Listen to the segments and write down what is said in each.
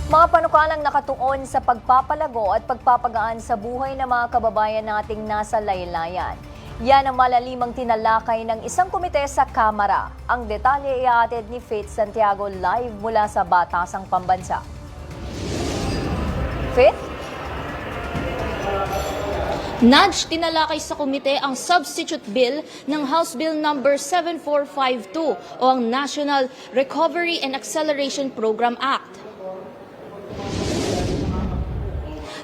Mga panukalang nakatuon sa pagpapalago at pagpapagaan sa buhay ng mga kababayan nating nasa laylayan. Yan ang malalimang tinalakay ng isang komite sa Kamara. Ang detalye ihahatid ni Faith Santiago live mula sa Batasang Pambansa. Faith? Nudge tinalakay sa komite ang substitute bill ng House Bill number 7452 o ang National Recovery and Acceleration Program Act.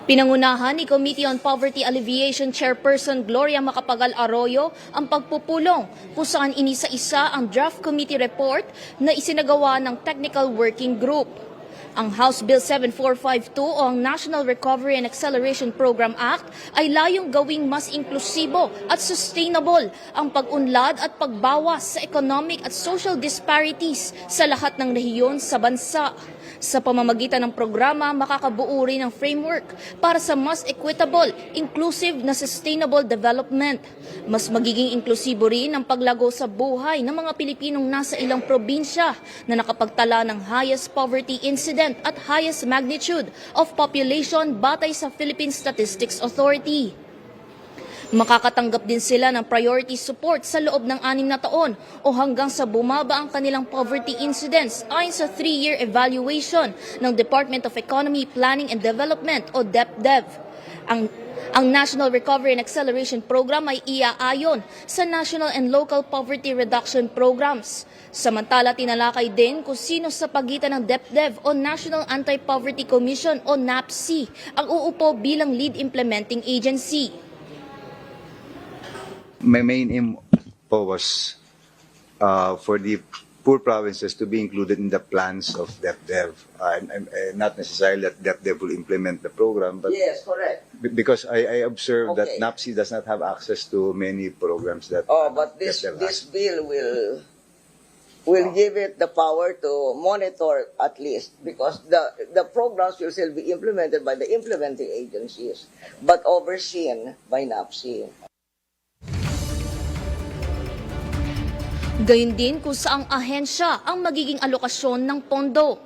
Pinangunahan ni Committee on Poverty Alleviation Chairperson Gloria Macapagal Arroyo ang pagpupulong kung saan inisa-isa ang draft committee report na isinagawa ng Technical Working Group. Ang House Bill 7452 o ang National Recovery and Acceleration Program Act ay layong gawing mas inklusibo at sustainable ang pag-unlad at pagbawas sa economic at social disparities sa lahat ng rehiyon sa bansa. Sa pamamagitan ng programa, makakabuo rin ng framework para sa mas equitable, inclusive na sustainable development. Mas magiging inklusibo rin ang paglago sa buhay ng mga Pilipinong nasa ilang probinsya na nakapagtala ng highest poverty incident at highest magnitude of population batay sa Philippine Statistics Authority. Makakatanggap din sila ng priority support sa loob ng 6 na taon o hanggang sa bumaba ang kanilang poverty incidence ayon sa 3-year evaluation ng Department of Economy, Planning and Development o DepDev. Ang National Recovery and Acceleration Program ay iaayon sa National and Local Poverty Reduction Programs. Samantala, tinalakay din kung sino sa pagitan ng DepDev o National Anti-Poverty Commission o NAPC ang uupo bilang lead implementing agency. My main aim po was for the poor provinces to be included in the plans of DepDev. And not necessarily that DepDev will implement the program, but yes, correct. Because I observed that Okay. NAPC does not have access to many programs that Oh, but this DepDev this has. bill will give it the power to monitor at least, because the programs will still be implemented by the implementing agencies, but overseen by NAPC. Gayun din kung saang ahensya ang magiging alokasyon ng pondo.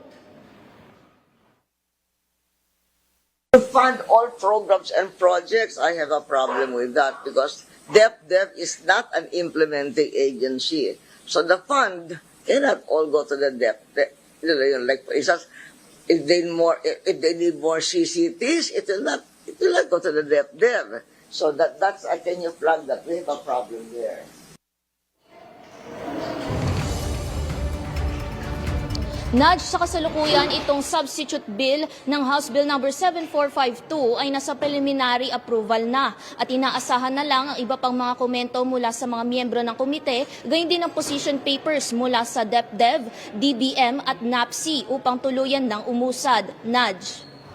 To fund all programs and projects, I have a problem with that because DepDev is not an implementing agency. So the fund cannot all go to the DepDev. Like for instance, if they need more CCTs, it will not go to the DepDev. So that's can you flag that we have a problem there. Nudge sa kasalukuyan itong substitute bill ng House Bill number 7452 ay nasa preliminary approval na at inaasahan na lang ang iba pang mga komento mula sa mga miyembro ng komite, gayon din ang position papers mula sa DepDev, DBM at NAPC upang tuluyan ng umusad. Nudge.